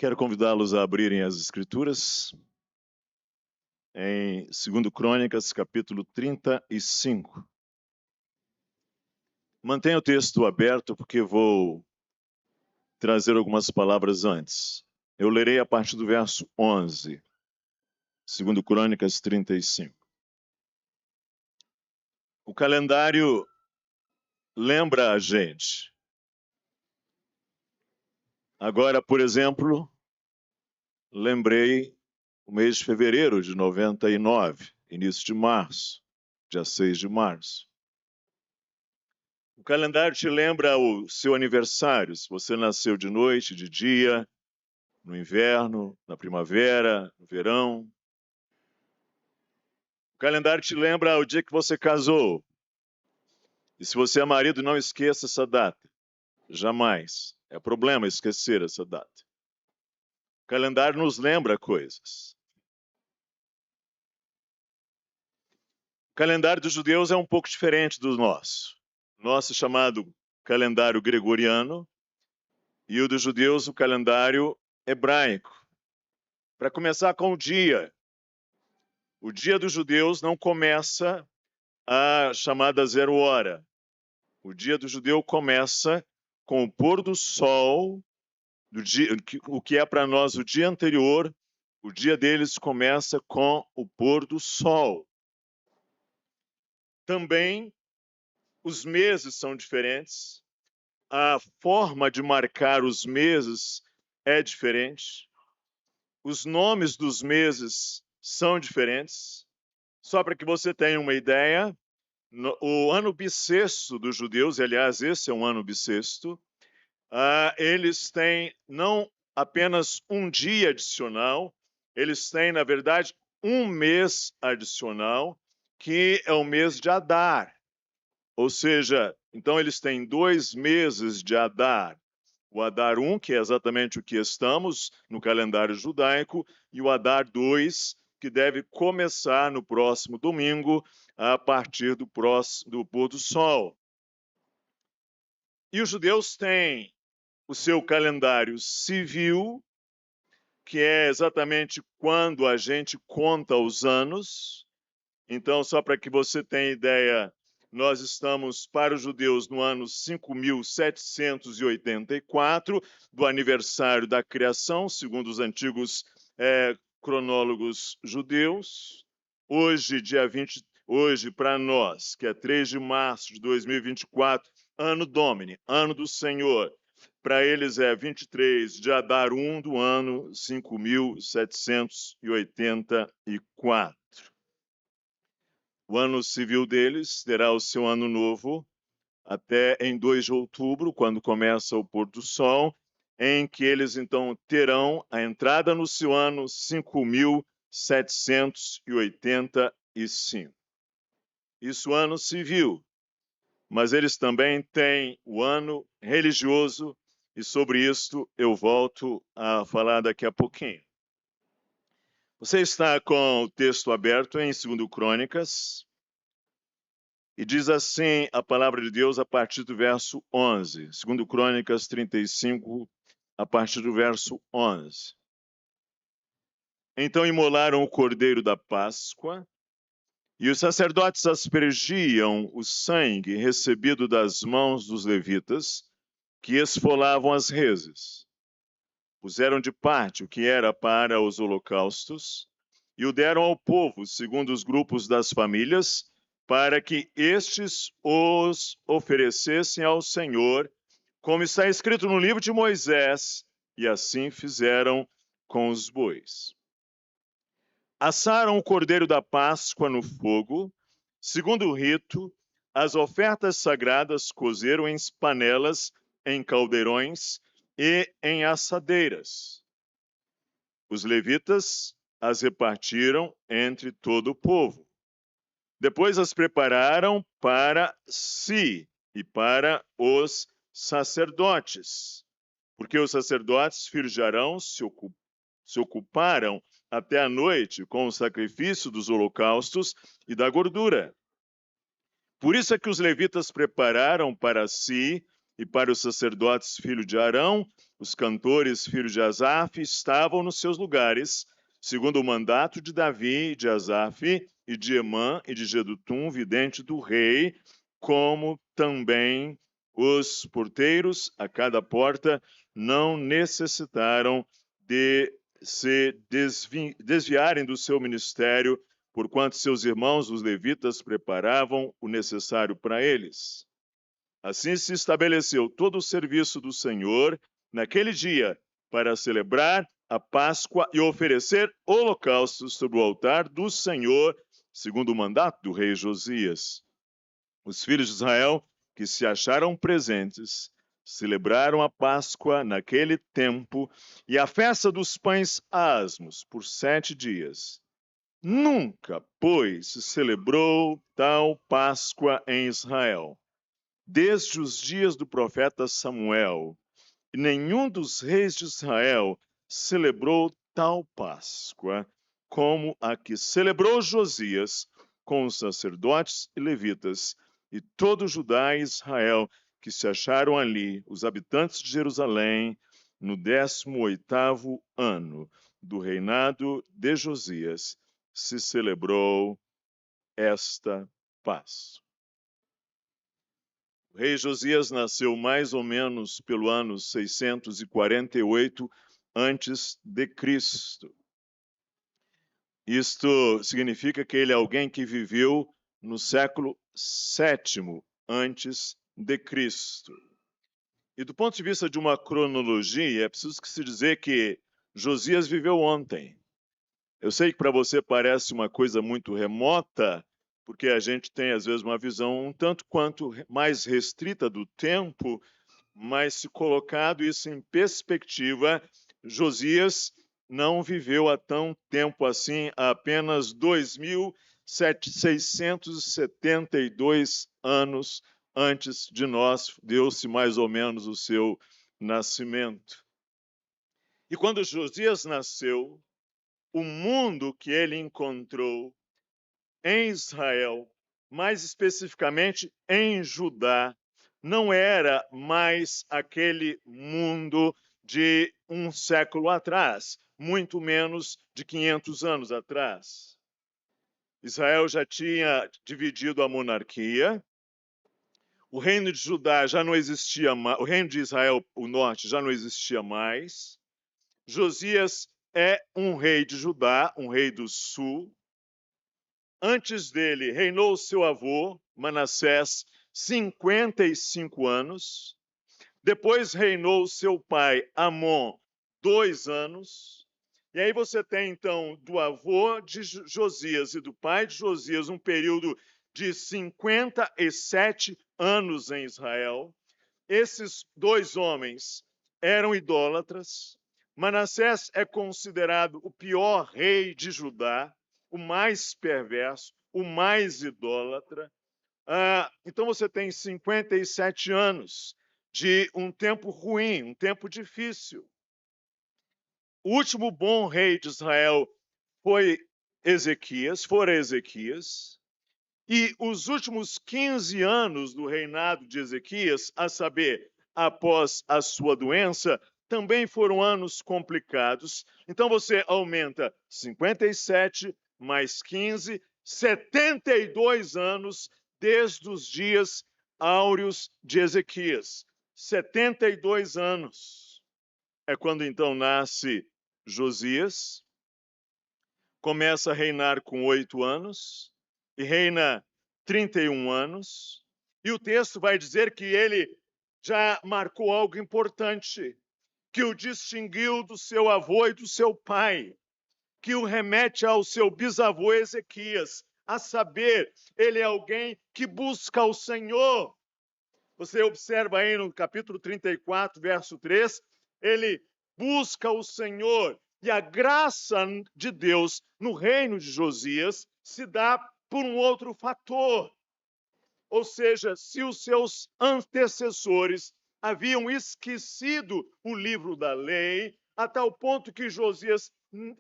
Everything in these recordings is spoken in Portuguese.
Quero convidá-los a abrirem as Escrituras em 2 Crônicas, capítulo 35. Mantenha o texto aberto porque vou trazer algumas palavras antes. Eu lerei a partir do verso 11, 2 Crônicas 35. O calendário lembra a gente. Agora, por exemplo, lembrei o mês de fevereiro de 99, início de março, dia 6 de março. O calendário te lembra o seu aniversário, se você nasceu de noite, de dia, no inverno, na primavera, no verão. O calendário te lembra o dia que você casou. E se você é marido, não esqueça essa data. Jamais. É problema esquecer essa data. O calendário nos lembra coisas. O calendário dos judeus é um pouco diferente do nosso. O nosso é chamado calendário gregoriano e o dos judeus o calendário hebraico. Para começar com o dia dos judeus não começa a chamada 0 hora. O dia do judeu começa com o pôr do sol, do dia, o que é para nós o dia anterior. O dia deles começa com o pôr do sol. Também os meses são diferentes, a forma de marcar os meses é diferente, os nomes dos meses são diferentes. Só para que você tenha uma ideia, o ano bissexto dos judeus, e aliás esse é um ano bissexto, eles têm não apenas um dia adicional, eles têm, na verdade, um mês adicional, que é o mês de Adar. Ou seja, então eles têm 2 meses de Adar. O Adar 1, que é exatamente o que estamos no calendário judaico, e o Adar 2, que deve começar no próximo domingo, a partir do pôr do sol. E os judeus têm o seu calendário civil, que é exatamente quando a gente conta os anos. Então, só para que você tenha ideia, nós estamos, para os judeus, no ano 5.784, do aniversário da criação, segundo os antigos cronólogos judeus. Hoje, hoje, para nós, que é 3 de março de 2024, ano Domini, ano do Senhor. Para eles é 23 de Adar 1 do ano 5.784. O ano civil deles terá o seu ano novo até em 2 de outubro, quando começa o pôr do sol, em que eles então terão a entrada no seu ano 5.785. Isso ano civil, mas eles também têm o ano religioso, e sobre isto eu volto a falar daqui a pouquinho. Você está com o texto aberto em 2 Crônicas, e diz assim a palavra de Deus a partir do verso 11. 2 Crônicas 35, a partir do verso 11. Então imolaram o cordeiro da Páscoa, e os sacerdotes aspergiam o sangue recebido das mãos dos levitas, que esfolavam as reses. Puseram de parte o que era para os holocaustos, e o deram ao povo, segundo os grupos das famílias, para que estes os oferecessem ao Senhor, como está escrito no livro de Moisés, e assim fizeram com os bois. Assaram o cordeiro da Páscoa no fogo, segundo o rito, as ofertas sagradas cozeram em panelas, em caldeirões e em assadeiras. Os levitas as repartiram entre todo o povo. Depois as prepararam para si e para os sacerdotes, porque os sacerdotes, filhos de Arão, se ocuparam até a noite com o sacrifício dos holocaustos e da gordura. Por isso é que os levitas prepararam para si e para os sacerdotes filho de Arão, os cantores filho de Asaf, estavam nos seus lugares, segundo o mandato de Davi, de Asaf, e de Emã e de Jedutum, vidente do rei, como também os porteiros a cada porta não necessitaram de se desviarem do seu ministério, porquanto seus irmãos, os levitas, preparavam o necessário para eles. Assim se estabeleceu todo o serviço do Senhor naquele dia para celebrar a Páscoa e oferecer holocaustos sobre o altar do Senhor, segundo o mandato do rei Josias. Os filhos de Israel que se acharam presentes celebraram a Páscoa naquele tempo e a festa dos pães asmos por 7 dias. Nunca, pois, se celebrou tal Páscoa em Israel, desde os dias do profeta Samuel, e nenhum dos reis de Israel celebrou tal Páscoa como a que celebrou Josias com os sacerdotes e levitas e todo Judá e Israel que se acharam ali, os habitantes de Jerusalém, no 18º ano do reinado de Josias, se celebrou esta Páscoa. O rei Josias nasceu mais ou menos pelo ano 648 antes de Cristo. Isto significa que ele é alguém que viveu no século VII antes de Cristo. E do ponto de vista de uma cronologia, é preciso que se dizer que Josias viveu ontem. Eu sei que para você parece uma coisa muito remota, porque a gente tem, às vezes, uma visão um tanto quanto mais restrita do tempo, mas se colocado isso em perspectiva, Josias não viveu há tão tempo assim, há apenas 2.672 anos antes de nós, deu-se mais ou menos o seu nascimento. E quando Josias nasceu, o mundo que ele encontrou em Israel, mais especificamente em Judá, não era mais aquele mundo de um século atrás, muito menos de 500 anos atrás. Israel já tinha dividido a monarquia, o reino de Judá já não existia mais, o reino de Israel, o norte, já não existia mais. Josias é um rei de Judá, um rei do sul. Antes dele reinou seu avô, Manassés, 55 anos. Depois reinou seu pai, Amon, 2 anos. E aí você tem, então, do avô de Josias e do pai de Josias, um período de 57 anos em Israel. Esses 2 homens eram idólatras. Manassés é considerado o pior rei de Judá, o mais perverso, o mais idólatra. Então você tem 57 anos de um tempo ruim, um tempo difícil. O último bom rei de Israel foi Ezequias, e os últimos 15 anos do reinado de Ezequias, a saber, após a sua doença, também foram anos complicados. Então você aumenta 57 mais 15, 72 anos desde os dias áureos de Ezequias. 72 anos. É quando então nasce Josias, começa a reinar com 8 anos e reina 31 anos. E o texto vai dizer que ele já marcou algo importante, que o distinguiu do seu avô e do seu pai, que o remete ao seu bisavô Ezequias, a saber, ele é alguém que busca o Senhor. Você observa aí no capítulo 34, verso 3, ele busca o Senhor, e a graça de Deus no reino de Josias se dá por um outro fator. Ou seja, se os seus antecessores haviam esquecido o livro da lei, a tal ponto que Josias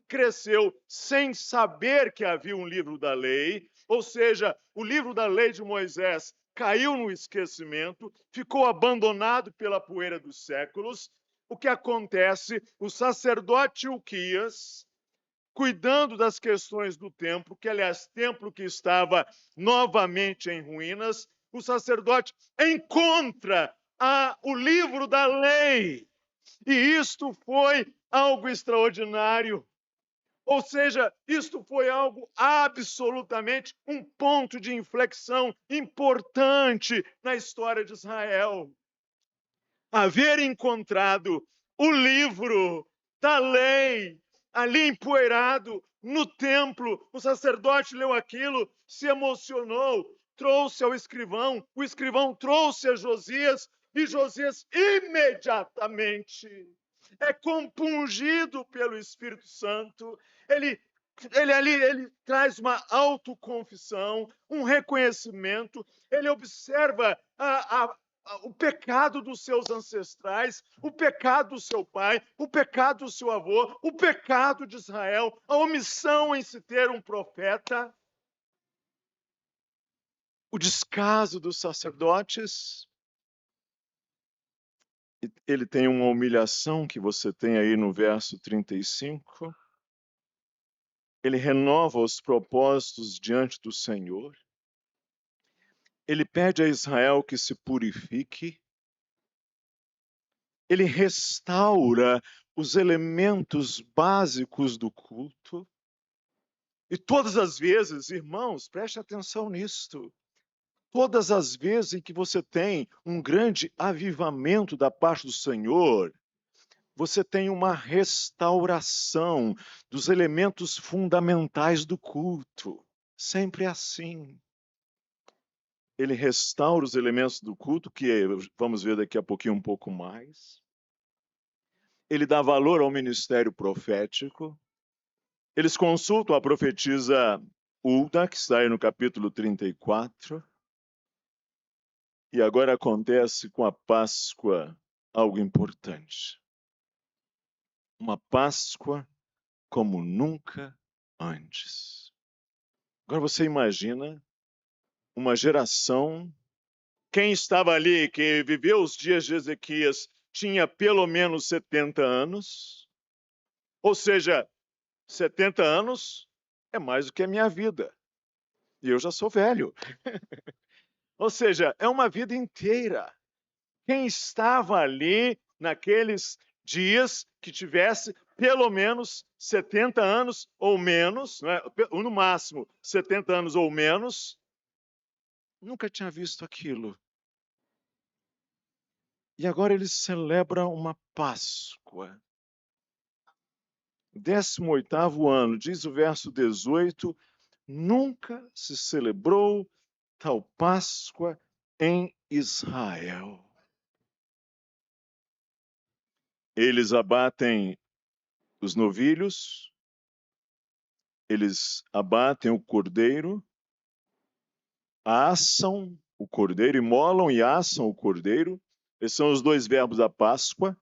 cresceu sem saber que havia um livro da lei, ou seja, o livro da lei de Moisés caiu no esquecimento, ficou abandonado pela poeira dos séculos. O que acontece? O sacerdote Ilquias, cuidando das questões do templo, que aliás, templo que estava novamente em ruínas, o sacerdote encontra o livro da lei. E isto foi algo extraordinário. Ou seja, isto foi algo absolutamente um ponto de inflexão importante na história de Israel. Haver encontrado o livro da lei ali empoeirado no templo, o sacerdote leu aquilo, se emocionou, trouxe ao escrivão, o escrivão trouxe a Josias, e Josias imediatamente é compungido pelo Espírito Santo. Ele traz uma autoconfissão, um reconhecimento, ele observa o pecado dos seus ancestrais, o pecado do seu pai, o pecado do seu avô, o pecado de Israel, a omissão em se ter um profeta, o descaso dos sacerdotes. Ele tem uma humilhação que você tem aí no verso 35. Ele renova os propósitos diante do Senhor. Ele pede a Israel que se purifique. Ele restaura os elementos básicos do culto. E todas as vezes, irmãos, preste atenção nisto. Todas as vezes em que você tem um grande avivamento da parte do Senhor, você tem uma restauração dos elementos fundamentais do culto. Sempre assim. Ele restaura os elementos do culto, que vamos ver daqui a pouquinho um pouco mais. Ele dá valor ao ministério profético. Eles consultam a profetisa Hulda, que está aí no capítulo 34. E agora acontece com a Páscoa algo importante. Uma Páscoa como nunca antes. Agora você imagina uma geração. Quem estava ali, que viveu os dias de Ezequias, tinha pelo menos 70 anos. Ou seja, 70 anos é mais do que a minha vida. E eu já sou velho. Ou seja, é uma vida inteira. Quem estava ali naqueles dias que tivesse pelo menos 70 anos ou menos, né? No máximo 70 anos ou menos, nunca tinha visto aquilo. E agora eles celebram uma Páscoa. 18º ano, diz o verso 18, nunca se celebrou tal Páscoa em Israel. Eles abatem os novilhos, eles abatem o cordeiro, assam o cordeiro, imolam e assam o cordeiro. Esses são os dois verbos da Páscoa: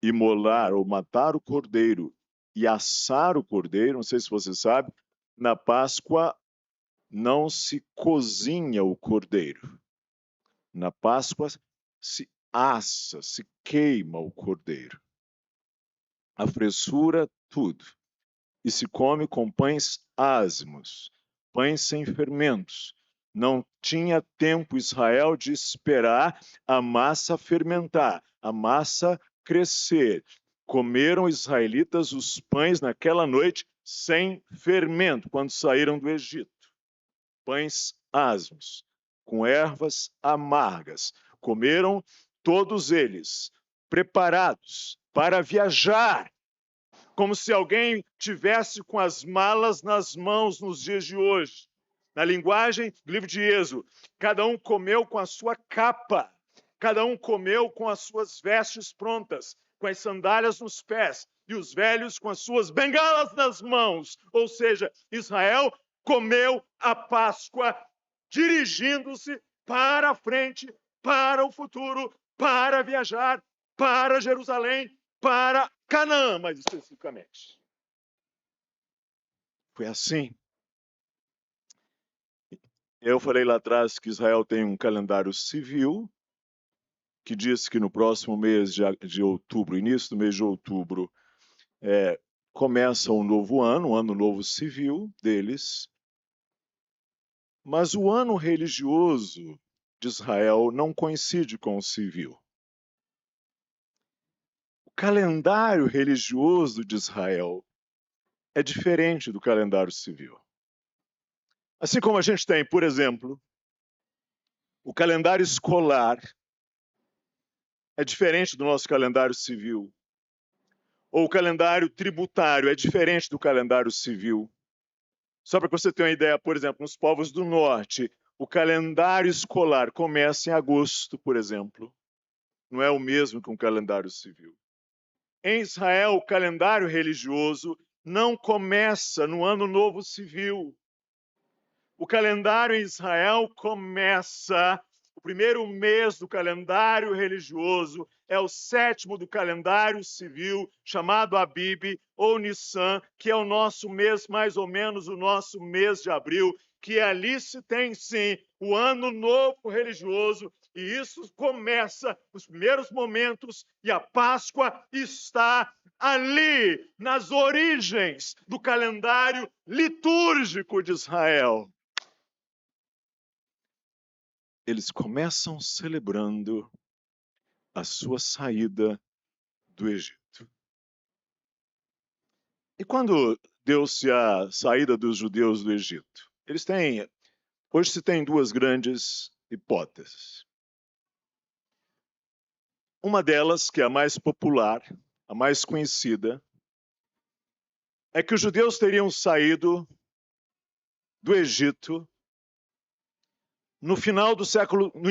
imolar ou matar o cordeiro e assar o cordeiro. Não sei se você sabe, na Páscoa não se cozinha o cordeiro. Na Páscoa se assa, se queima o cordeiro. A fressura, tudo. E se come com pães ázimos, pães sem fermentos. Não tinha tempo Israel de esperar a massa fermentar, a massa crescer. Comeram os israelitas os pães naquela noite sem fermento, quando saíram do Egito. Pães ázimos, com ervas amargas. Comeram todos eles, preparados para viajar, como se alguém tivesse com as malas nas mãos nos dias de hoje. Na linguagem do livro de Êxodo, cada um comeu com a sua capa, cada um comeu com as suas vestes prontas, com as sandálias nos pés, e os velhos com as suas bengalas nas mãos. Ou seja, Israel comeu a Páscoa dirigindo-se para a frente, para o futuro, para viajar, para Jerusalém, para Canaã, mais especificamente. Foi assim. Eu falei lá atrás que Israel tem um calendário civil, que diz que no próximo mês de outubro, início do mês de outubro, começa um novo ano, o ano novo civil deles. Mas o ano religioso de Israel não coincide com o civil. O calendário religioso de Israel é diferente do calendário civil. Assim como a gente tem, por exemplo, o calendário escolar é diferente do nosso calendário civil, ou o calendário tributário é diferente do calendário civil. Só para você ter uma ideia, por exemplo, nos povos do norte, o calendário escolar começa em agosto, por exemplo. Não é o mesmo que um calendário civil. Em Israel, o calendário religioso não começa no Ano Novo Civil. O calendário em Israel começa, o primeiro mês do calendário religioso é o 7º do calendário civil, chamado Abib ou Nissan, que é o nosso mês, mais ou menos o nosso mês de abril, que ali se tem sim o Ano Novo religioso, e isso começa nos primeiros momentos, e a Páscoa está ali, nas origens do calendário litúrgico de Israel. Eles começam celebrando a sua saída do Egito. E quando deu-se a saída dos judeus do Egito? Hoje se tem duas grandes hipóteses. Uma delas, que é a mais popular, a mais conhecida, é que os judeus teriam saído do Egito no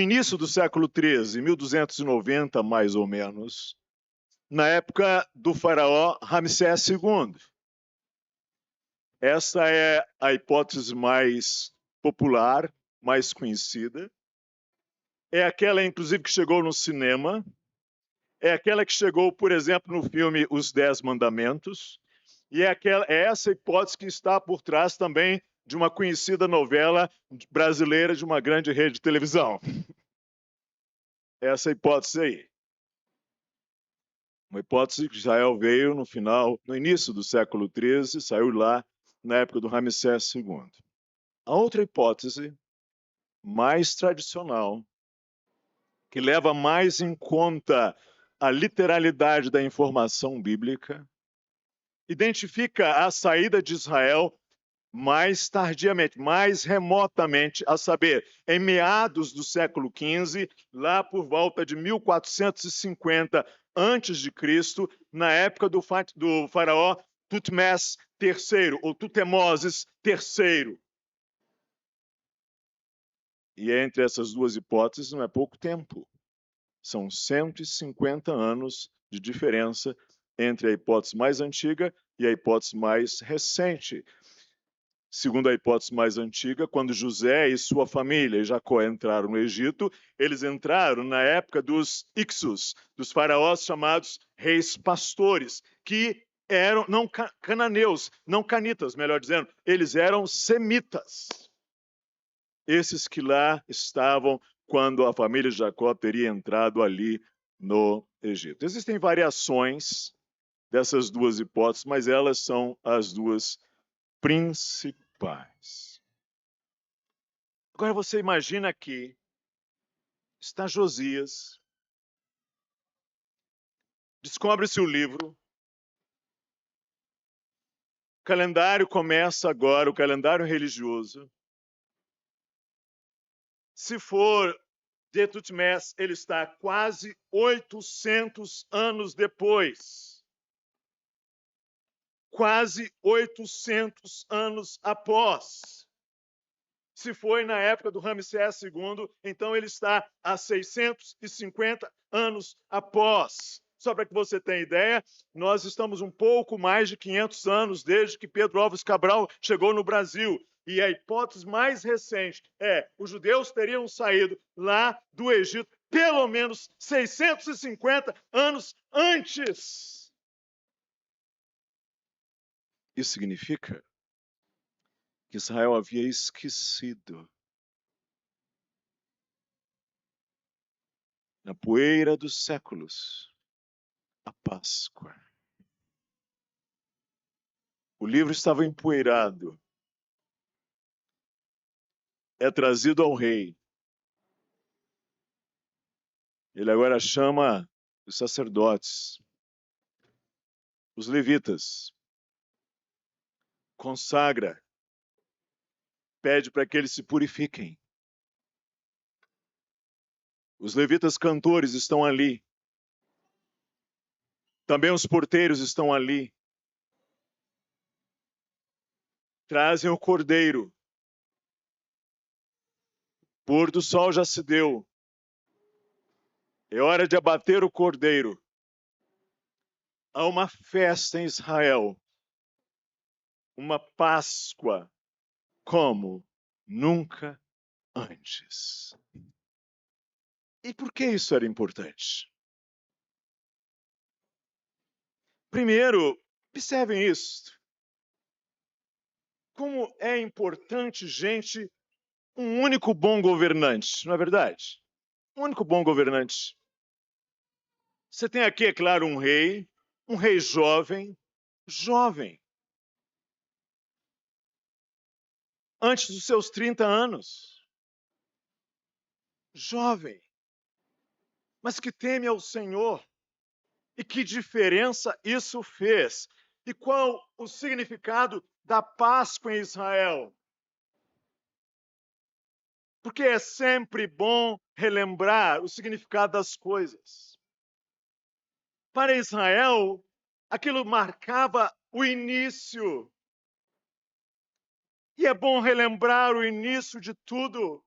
início do século XIII, 1290 mais ou menos, na época do faraó Ramsés II. Essa é a hipótese mais popular, mais conhecida. É aquela, inclusive, que chegou no cinema. É aquela que chegou, por exemplo, no filme Os 10 Mandamentos. E é essa hipótese que está por trás também de uma conhecida novela brasileira de uma grande rede de televisão. Essa hipótese aí. Uma hipótese que Israel veio no início do século XIII, saiu lá na época do Ramsés II. A outra hipótese, mais tradicional, que leva mais em conta a literalidade da informação bíblica, identifica a saída de Israel mais tardiamente, mais remotamente, a saber, em meados do século XV, lá por volta de 1450 a.C., na época do faraó Tutmés III, ou Tutemoses III. E entre essas duas hipóteses não é pouco tempo. São 150 anos de diferença entre a hipótese mais antiga e a hipótese mais recente. Segundo a hipótese mais antiga, quando José e sua família e Jacó entraram no Egito, eles entraram na época dos Ixos, dos faraós chamados reis pastores, que eram não cananeus, não canitas, melhor dizendo, eles eram semitas. Esses que lá estavam quando a família de Jacó teria entrado ali no Egito. Existem variações dessas duas hipóteses, mas elas são as duas principais. Agora você imagina que está Josias, descobre-se o livro, o calendário começa agora, o calendário religioso. Se for de Tutmés, ele está quase 800 anos depois. Quase 800 anos após. Se foi na época do Ramsés II, então ele está a 650 anos após. Só para que você tenha ideia, nós estamos um pouco mais de 500 anos desde que Pedro Álvares Cabral chegou no Brasil. E a hipótese mais recente é: os judeus teriam saído lá do Egito pelo menos 650 anos antes. Isso significa que Israel havia esquecido na poeira dos séculos, a Páscoa. O livro estava empoeirado. É trazido ao rei. Ele agora chama os sacerdotes, os levitas, consagra, pede para que eles se purifiquem. Os levitas cantores estão ali. Também os porteiros estão ali. Trazem o cordeiro. O pôr do sol já se deu. É hora de abater o cordeiro. Há uma festa em Israel. Uma Páscoa como nunca antes. E por que isso era importante? Primeiro, observem isso. Como é importante, gente, um único bom governante, não é verdade? Um único bom governante. Você tem aqui, é claro, um rei jovem, antes dos seus 30 anos, jovem, mas que teme ao Senhor. E que diferença isso fez? E qual o significado da Páscoa em Israel? Porque é sempre bom relembrar o significado das coisas. Para Israel, aquilo marcava o início. E é bom relembrar o início de tudo.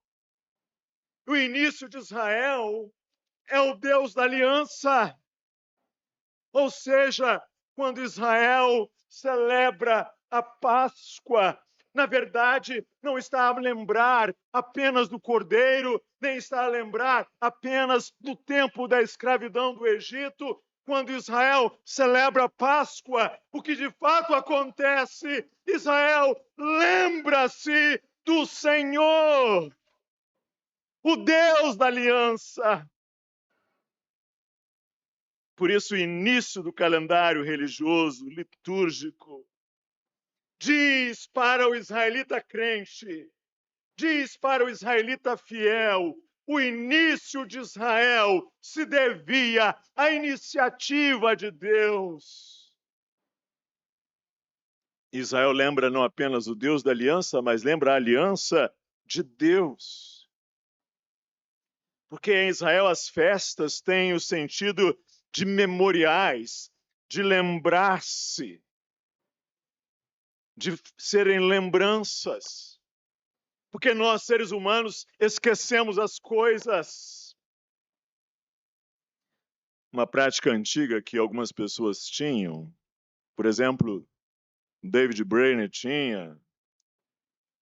O início de Israel é o Deus da aliança. Ou seja, quando Israel celebra a Páscoa, na verdade, não está a lembrar apenas do Cordeiro, nem está a lembrar apenas do tempo da escravidão do Egito. Quando Israel celebra a Páscoa, o que de fato acontece? Israel lembra-se do Senhor, o Deus da aliança. Por isso, o início do calendário religioso, litúrgico, diz para o israelita crente, diz para o israelita fiel, o início de Israel se devia à iniciativa de Deus. Israel lembra não apenas o Deus da aliança, mas lembra a aliança de Deus. Porque em Israel as festas têm o sentido de memoriais, de lembrar-se, de serem lembranças. Porque nós, seres humanos, esquecemos as coisas. Uma prática antiga que algumas pessoas tinham, por exemplo, David Brainerd tinha,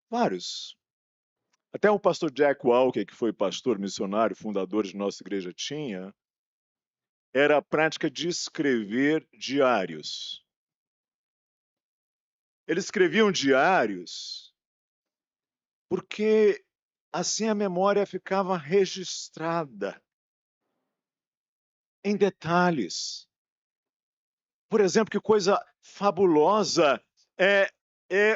vários. Até o pastor Jack Walker, que foi pastor missionário, fundador de nossa igreja, tinha, era a prática de escrever diários. Eles escreviam diários porque assim a memória ficava registrada em detalhes. Por exemplo, que coisa fabulosa é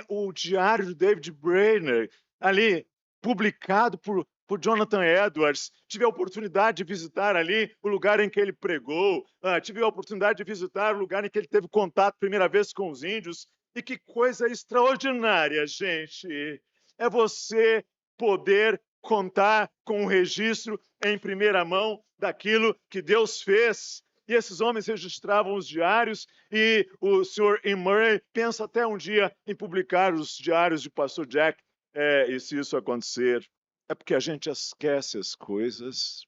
o diário de David Brainerd, ali publicado por Jonathan Edwards. Tive a oportunidade de visitar ali o lugar em que ele pregou, tive a oportunidade de visitar o lugar em que ele teve contato primeira vez com os índios. E que coisa extraordinária, gente! É você poder contar com um registro em primeira mão daquilo que Deus fez. E esses homens registravam os diários, e o Sr. E. Murray pensa até um dia em publicar os diários de pastor Jack, e se isso acontecer, é porque a gente esquece as coisas.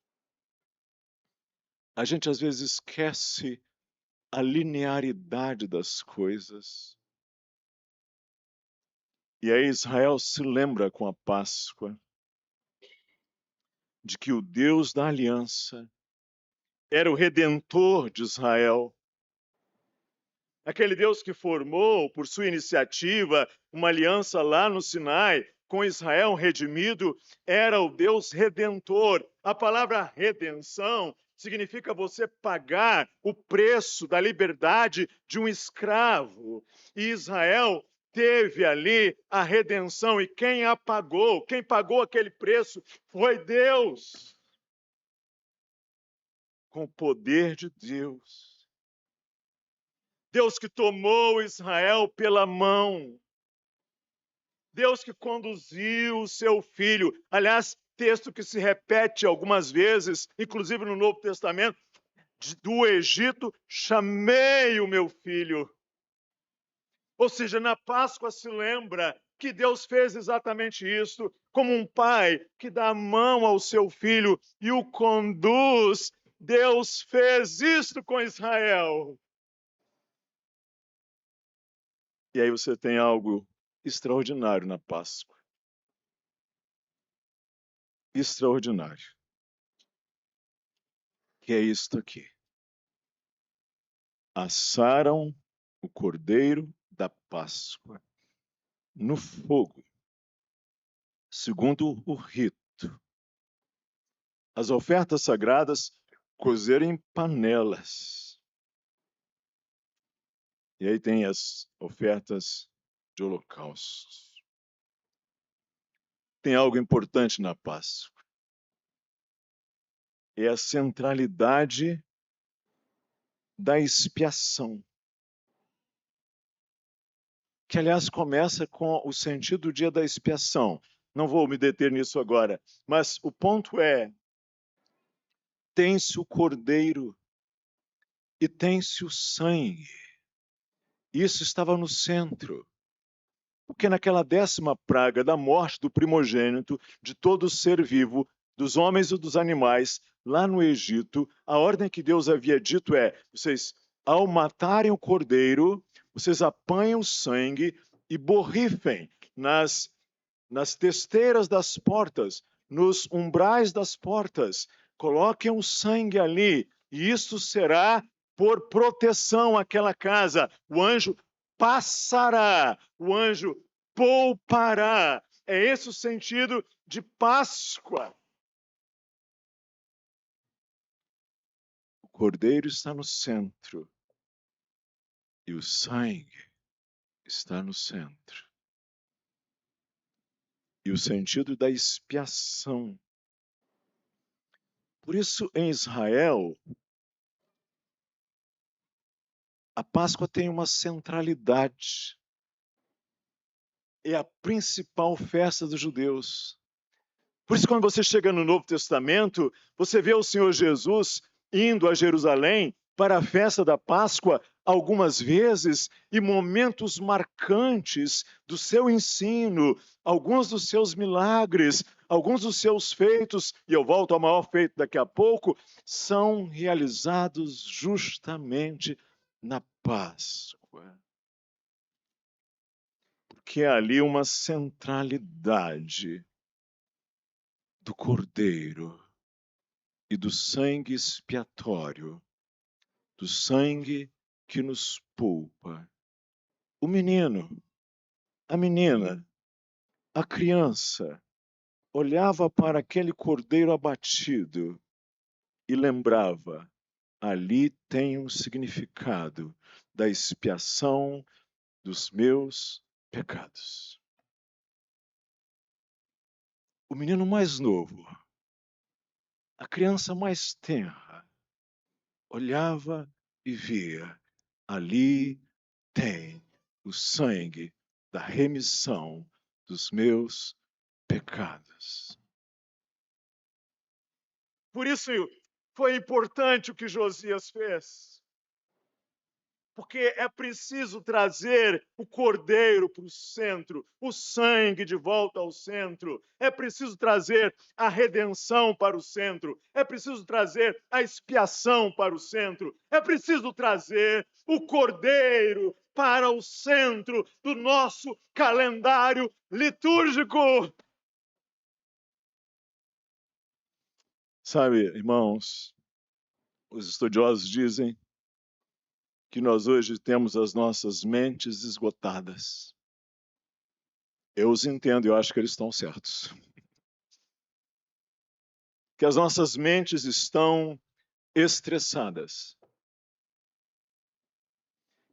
A gente às vezes esquece a linearidade das coisas. E aí Israel se lembra com a Páscoa de que o Deus da aliança era o Redentor de Israel. Aquele Deus que formou, por sua iniciativa, uma aliança lá no Sinai com Israel redimido era o Deus redentor. A palavra redenção significa você pagar o preço da liberdade de um escravo. E Israel teve ali a redenção, e quem a pagou, quem pagou aquele preço foi Deus. Com o poder de Deus. Deus que tomou Israel pela mão. Deus que conduziu o seu filho. Aliás, texto que se repete algumas vezes, inclusive no Novo Testamento, do Egito, chamei o meu filho. Ou seja, na Páscoa se lembra que Deus fez exatamente isso, como um pai que dá a mão ao seu filho e o conduz. Deus fez isto com Israel. E aí você tem algo extraordinário na Páscoa. Extraordinário. Que é isto aqui. Assaram o cordeiro da Páscoa no fogo, segundo o rito. As ofertas sagradas cozeram em panelas. E aí tem as ofertas de holocausto. Tem algo importante na Páscoa. É a centralidade da expiação. Que, aliás, começa com o sentido do dia da expiação. Não vou me deter nisso agora, mas o ponto é: tem-se o cordeiro e tem-se o sangue. Isso estava no centro. Porque naquela 10ª praga da morte do primogênito, de todo ser vivo, dos homens e dos animais, lá no Egito, a ordem que Deus havia dito é: vocês, ao matarem o cordeiro, vocês apanham o sangue e borrifem nas testeiras das portas, nos umbrais das portas. Coloquem o sangue ali, e isso será por proteção àquela casa. O anjo passará, o anjo poupará. É esse o sentido de Páscoa. O cordeiro está no centro e o sangue está no centro. E o sentido da expiação. Por isso, em Israel, a Páscoa tem uma centralidade. É a principal festa dos judeus. Por isso, quando você chega no Novo Testamento, você vê o Senhor Jesus indo a Jerusalém para a festa da Páscoa algumas vezes, e momentos marcantes do seu ensino, alguns dos seus milagres, alguns dos seus feitos, e eu volto ao maior feito daqui a pouco, são realizados justamente na Páscoa. Porque há ali uma centralidade do Cordeiro e do sangue expiatório, do sangue que nos poupa. O menino, a menina, a criança olhava para aquele cordeiro abatido e lembrava: ali tem um significado da expiação dos meus pecados. O menino mais novo, a criança mais tenra, olhava e via: ali tem o sangue da remissão dos meus pecados. Por isso foi importante o que Josias fez. Porque é preciso trazer o cordeiro para o centro, o sangue de volta ao centro. É preciso trazer a redenção para o centro. É preciso trazer a expiação para o centro. É preciso trazer o cordeiro para o centro do nosso calendário litúrgico. Sabe, irmãos, os estudiosos dizem que nós hoje temos as nossas mentes esgotadas. Eu os entendo, eu acho que eles estão certos. Que as nossas mentes estão estressadas.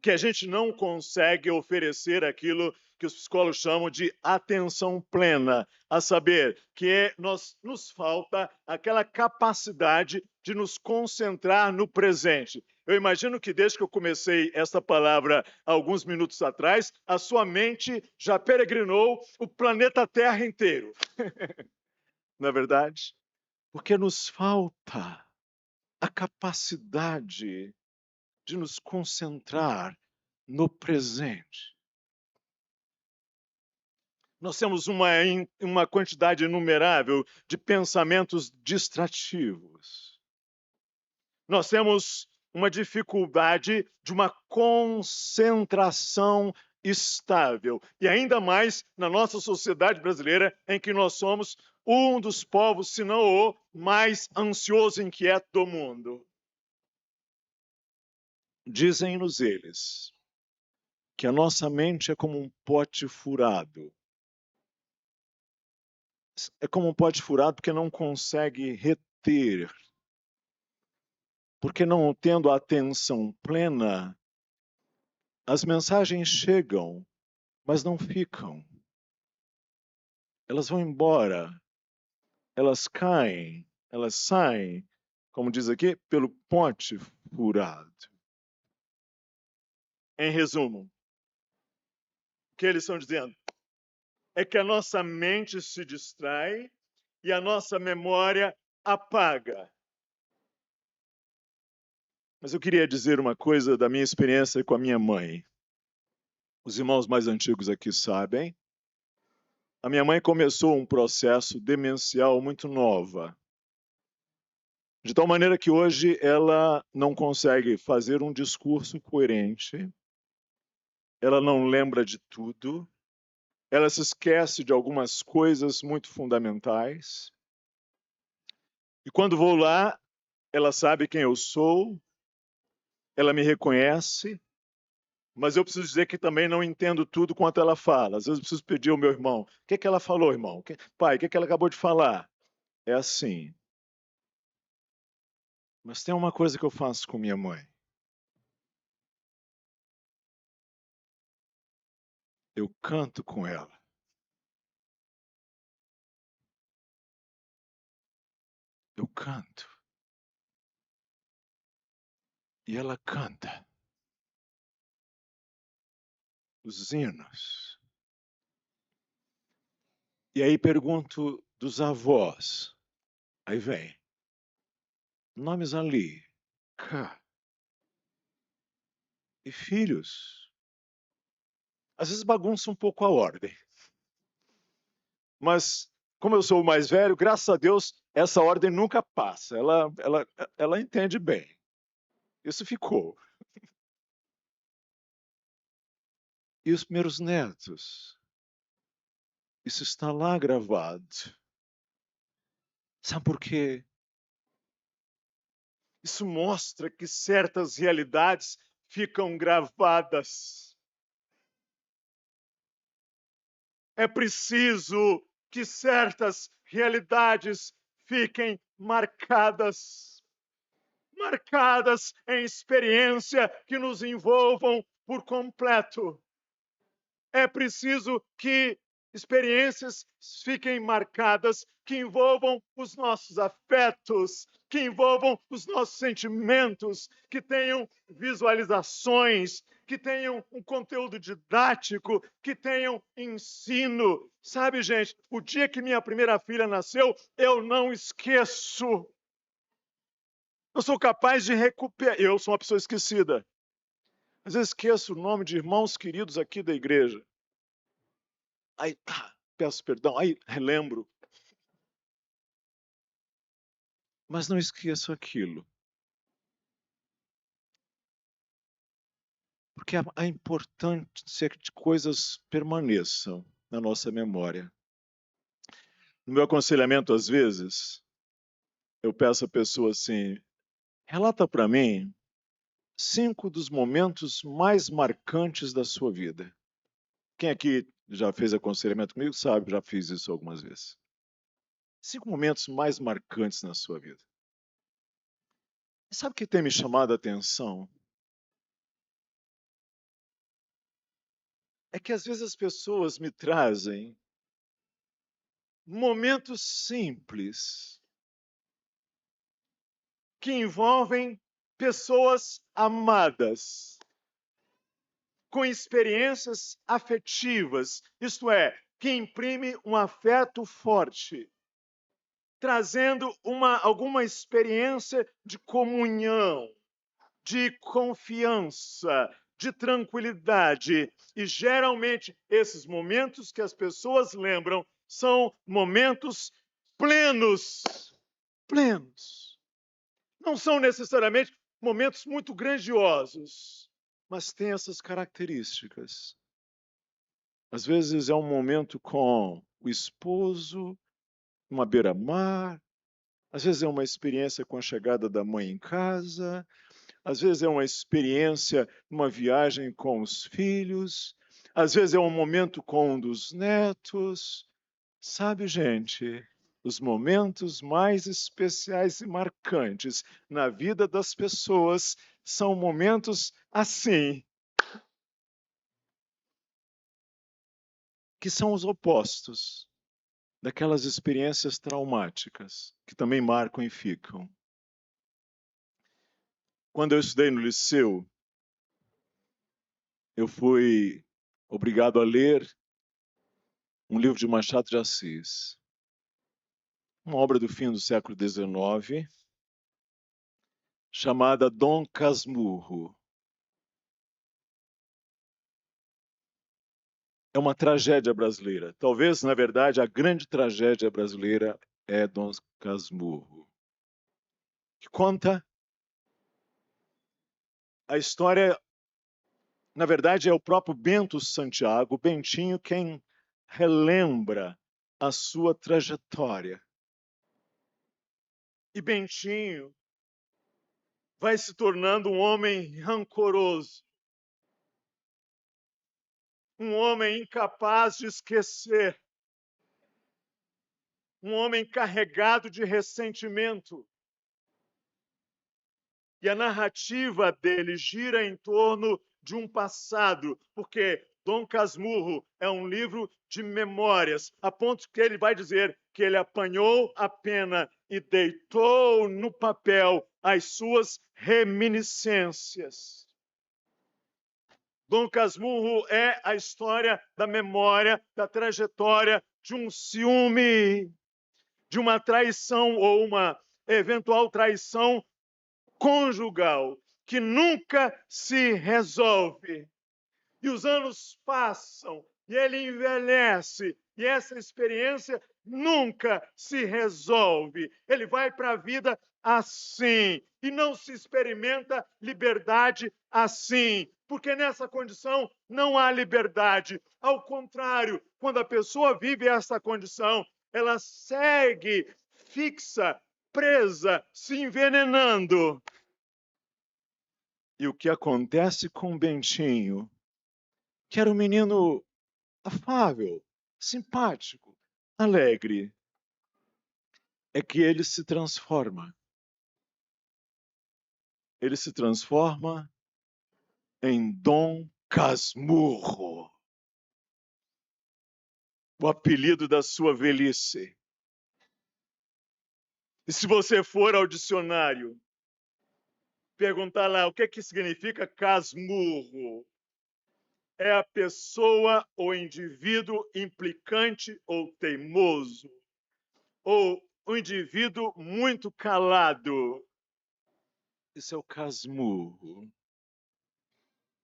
Que a gente não consegue oferecer aquilo que os psicólogos chamam de atenção plena, a saber, que nos falta aquela capacidade de nos concentrar no presente. Eu imagino que desde que eu comecei essa palavra alguns minutos atrás, a sua mente já peregrinou o planeta Terra inteiro. Não é verdade? Porque nos falta a capacidade de nos concentrar no presente. Nós temos uma quantidade inumerável de pensamentos distrativos. Nós temos uma dificuldade de uma concentração estável. E ainda mais na nossa sociedade brasileira, em que nós somos um dos povos, se não o mais ansioso e inquieto do mundo. Dizem-nos eles que a nossa mente é como um pote furado. É como um pote furado porque não consegue reter. Porque não tendo atenção plena, as mensagens chegam, mas não ficam. Elas vão embora. Elas caem, elas saem, como diz aqui, pelo pote furado. Em resumo, o que eles estão dizendo é que a nossa mente se distrai e a nossa memória apaga. Mas eu queria dizer uma coisa da minha experiência com a minha mãe. Os irmãos mais antigos aqui sabem. A minha mãe começou um processo demencial muito nova. De tal maneira que hoje ela não consegue fazer um discurso coerente. Ela não lembra de tudo. Ela se esquece de algumas coisas muito fundamentais. E quando vou lá, ela sabe quem eu sou, ela me reconhece, mas eu preciso dizer que também não entendo tudo quanto ela fala. Às vezes eu preciso pedir ao meu irmão, o que é que ela falou, irmão? Pai, o que é que ela acabou de falar? É assim. Mas tem uma coisa que eu faço com minha mãe. Eu canto com ela. Eu canto. E ela canta. Os hinos. E aí pergunto dos avós. Aí vem. Nomes ali. Cá. E filhos. Às vezes bagunça um pouco a ordem. Mas, como eu sou o mais velho, graças a Deus, essa ordem nunca passa. Ela entende bem. Isso ficou. E os meus netos? Isso está lá gravado. Sabe por quê? Isso mostra que certas realidades ficam gravadas. É preciso que certas realidades fiquem marcadas. Marcadas em experiência que nos envolvam por completo. É preciso que experiências fiquem marcadas, que envolvam os nossos afetos, que envolvam os nossos sentimentos, que tenham visualizações, que tenham um conteúdo didático, que tenham ensino. Sabe, gente, o dia que minha primeira filha nasceu, eu não esqueço. Eu sou capaz de recuperar. Eu sou uma pessoa esquecida. Às vezes esqueço o nome de irmãos queridos aqui da igreja. Aí, peço perdão, aí relembro. Mas não esqueço aquilo. Porque a importância de coisas permaneçam na nossa memória. No meu aconselhamento, às vezes, eu peço à pessoa assim, relata para mim 5 dos momentos mais marcantes da sua vida. Quem aqui já fez aconselhamento comigo, sabe, já fiz isso algumas vezes. 5 momentos mais marcantes na sua vida. E sabe o que tem me chamado a atenção? É que às vezes as pessoas me trazem momentos simples que envolvem pessoas amadas, com experiências afetivas, isto é, que imprime um afeto forte, trazendo alguma experiência de comunhão, de confiança, de tranquilidade. E geralmente esses momentos que as pessoas lembram são momentos plenos. Plenos. Não são necessariamente momentos muito grandiosos, mas têm essas características. Às vezes é um momento com o esposo, uma beira-mar, às vezes é uma experiência com a chegada da mãe em casa, às vezes é uma experiência, uma viagem com os filhos, às vezes é um momento com um dos netos. Sabe, gente, os momentos mais especiais e marcantes na vida das pessoas são momentos assim, que são os opostos daquelas experiências traumáticas que também marcam e ficam. Quando eu estudei no liceu, eu fui obrigado a ler um livro de Machado de Assis, uma obra do fim do século XIX, chamada Dom Casmurro. É uma tragédia brasileira. Talvez, na verdade, a grande tragédia brasileira é Dom Casmurro, que conta a história. Na verdade, é o próprio Bento Santiago, o Bentinho, quem relembra a sua trajetória. E Bentinho vai se tornando um homem rancoroso, um homem incapaz de esquecer, um homem carregado de ressentimento. E a narrativa dele gira em torno de um passado, porque Dom Casmurro é um livro de memórias, a ponto que ele vai dizer que ele apanhou a pena e deitou no papel as suas reminiscências. Dom Casmurro é a história da memória, da trajetória de um ciúme, de uma traição ou uma eventual traição conjugal que nunca se resolve. E os anos passam e ele envelhece e essa experiência nunca se resolve. Ele vai para a vida assim e não se experimenta liberdade assim, porque nessa condição não há liberdade. Ao contrário, quando a pessoa vive essa condição, ela segue fixa, presa, se envenenando. E o que acontece com o Bentinho, que era um menino afável, simpático, alegre, é que ele se transforma. Ele se transforma em Dom Casmurro, o apelido da sua velhice. E se você for ao dicionário, perguntar lá o que significa casmurro, é a pessoa ou indivíduo implicante ou teimoso, ou um indivíduo muito calado. Esse é o casmurro.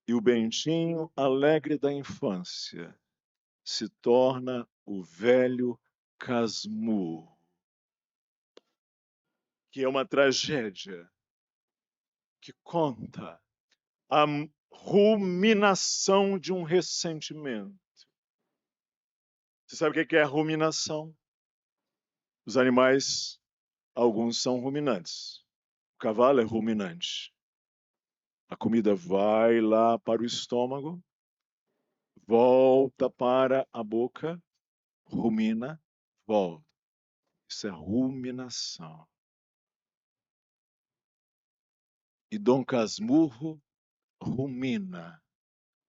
E o Bentinho, alegre da infância, se torna o velho casmurro, que é uma tragédia que conta a ruminação de um ressentimento. Você sabe o que é a ruminação? Os animais, alguns são ruminantes. O cavalo é ruminante. A comida vai lá para o estômago volta para a boca, rumina, volta. Isso é ruminação. E Dom Casmurro rumina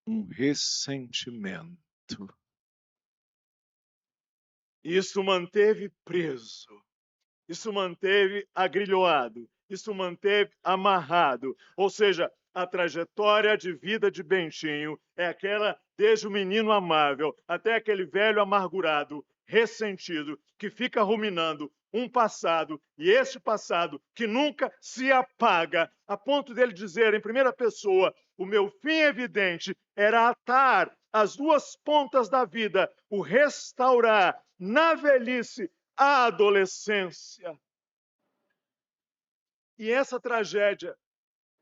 um ressentimento. Isso manteve preso, isso manteve agrilhoado, isso manteve amarrado. Ou seja, a trajetória de vida de Bentinho é aquela desde o menino amável até aquele velho amargurado, ressentido, que fica ruminando um passado, e este passado que nunca se apaga, a ponto dele dizer em primeira pessoa: o meu fim evidente era atar as duas pontas da vida, o restaurar na velhice a adolescência. E essa tragédia,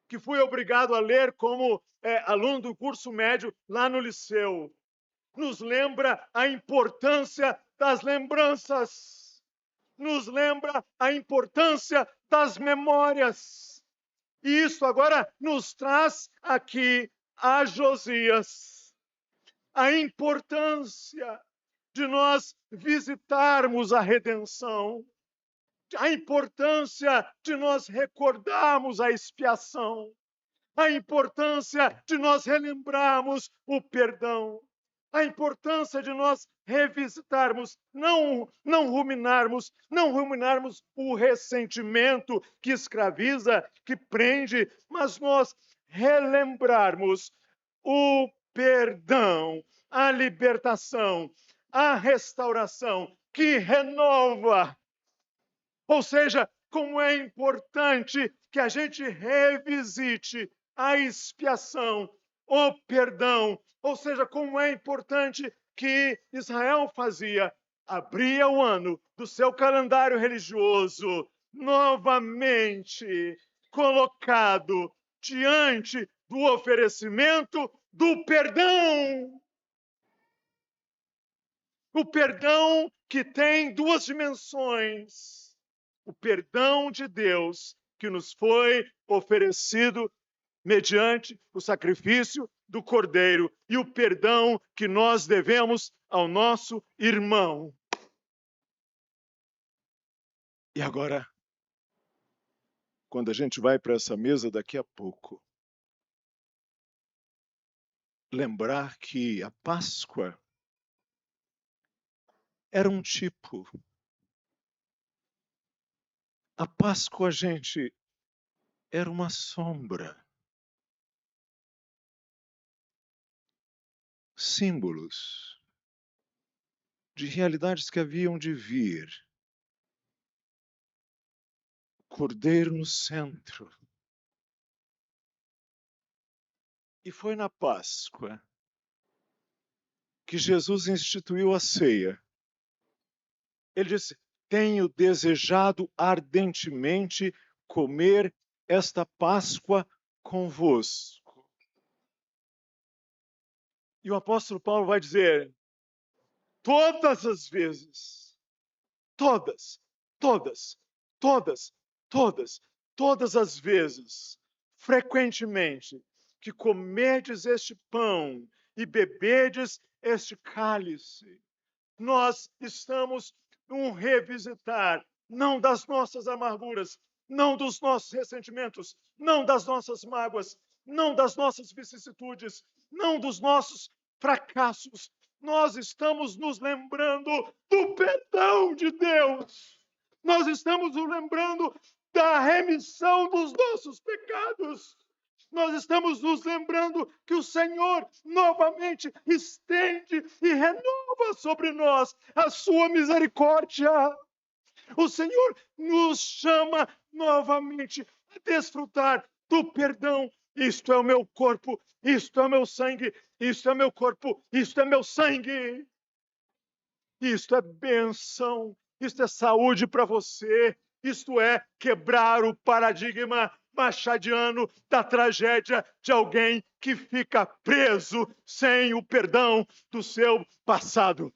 que fui obrigado a ler como aluno do curso médio lá no liceu, nos lembra a importância das lembranças, nos lembra a importância das memórias. E isso agora nos traz aqui a Josias, a importância de nós visitarmos a redenção, a importância de nós recordarmos a expiação, a importância de nós relembrarmos o perdão, a importância de nós revisitarmos, não ruminarmos o ressentimento que escraviza, que prende, mas nós relembrarmos o perdão, a libertação, a restauração que renova. Ou seja, como é importante que a gente revisite a expiação, o perdão. Ou seja, como é importante que Israel fazia, abria o ano do seu calendário religioso novamente colocado diante do oferecimento do perdão. O perdão que tem duas dimensões. O perdão de Deus que nos foi oferecido mediante o sacrifício do Cordeiro e o perdão que nós devemos ao nosso irmão. E agora, quando a gente vai para essa mesa daqui a pouco, lembrar que a Páscoa era um tipo. A Páscoa, gente, era uma sombra. Símbolos de realidades que haviam de vir. Cordeiro no centro. E foi na Páscoa que Jesus instituiu a ceia. Ele disse: tenho desejado ardentemente comer esta Páscoa convosco. E o apóstolo Paulo vai dizer: todas as vezes, todas as vezes, frequentemente, que comerdes este pão e bebedes este cálice, nós estamos num revisitar, não das nossas amarguras, não dos nossos ressentimentos, não das nossas mágoas, não das nossas vicissitudes, não dos nossos fracassos. Nós estamos nos lembrando do perdão de Deus. Nós estamos nos lembrando da remissão dos nossos pecados. Nós estamos nos lembrando que o Senhor novamente estende e renova sobre nós a sua misericórdia. O Senhor nos chama novamente a desfrutar do perdão. Isto é o meu corpo, isto é o meu sangue, isto é meu corpo, isto é meu sangue. Isto é bênção, isto é saúde para você, isto é quebrar o paradigma machadiano da tragédia de alguém que fica preso sem o perdão do seu passado.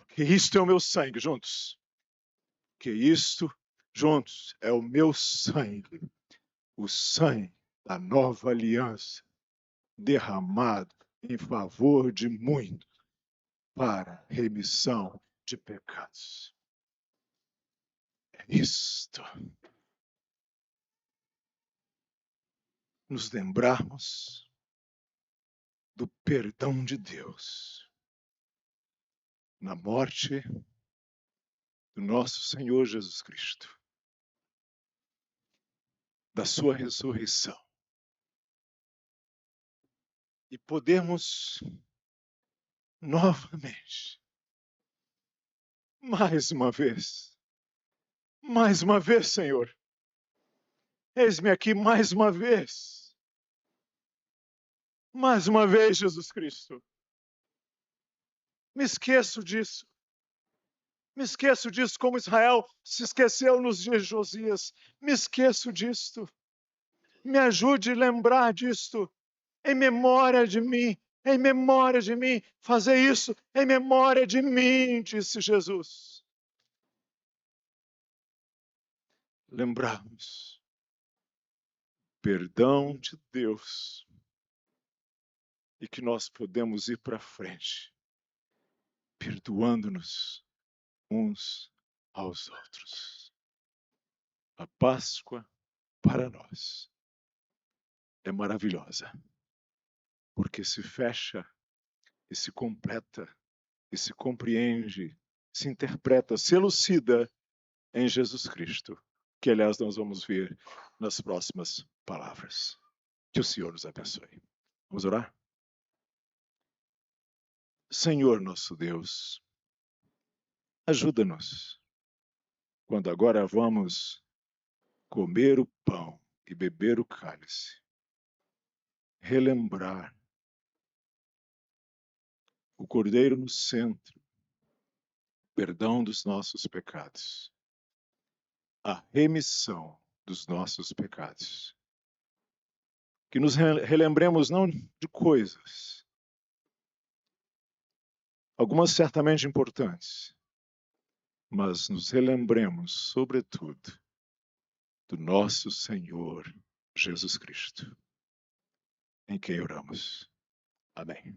Que isto é o meu sangue, juntos. Que isto, juntos, é o meu sangue. O sangue da nova aliança, derramado em favor de muitos para remissão de pecados. É isto. Nos lembrarmos do perdão de Deus na morte do nosso Senhor Jesus Cristo, da sua ressurreição, e podermos novamente, mais uma vez, Senhor, eis-me aqui mais uma vez, Jesus Cristo. Me esqueço disso como Israel se esqueceu nos dias de Josias. Me esqueço disto. Me ajude a lembrar disto. Em memória de mim. Fazer isso em memória de mim, disse Jesus. Lembrarmos. Perdão de Deus. E que nós podemos ir para frente, perdoando-nos uns aos outros. A Páscoa para nós é maravilhosa, porque se fecha e se completa e se compreende, se interpreta, se elucida em Jesus Cristo, que aliás nós vamos ver nas próximas palavras. Que o Senhor nos abençoe. Vamos orar? Senhor nosso Deus, ajuda-nos quando agora vamos comer o pão e beber o cálice, relembrar o Cordeiro no centro, perdão dos nossos pecados, a remissão dos nossos pecados. Que nos relembremos não de coisas, algumas certamente importantes, mas nos relembremos, sobretudo, do nosso Senhor Jesus Cristo, em quem oramos. Amém.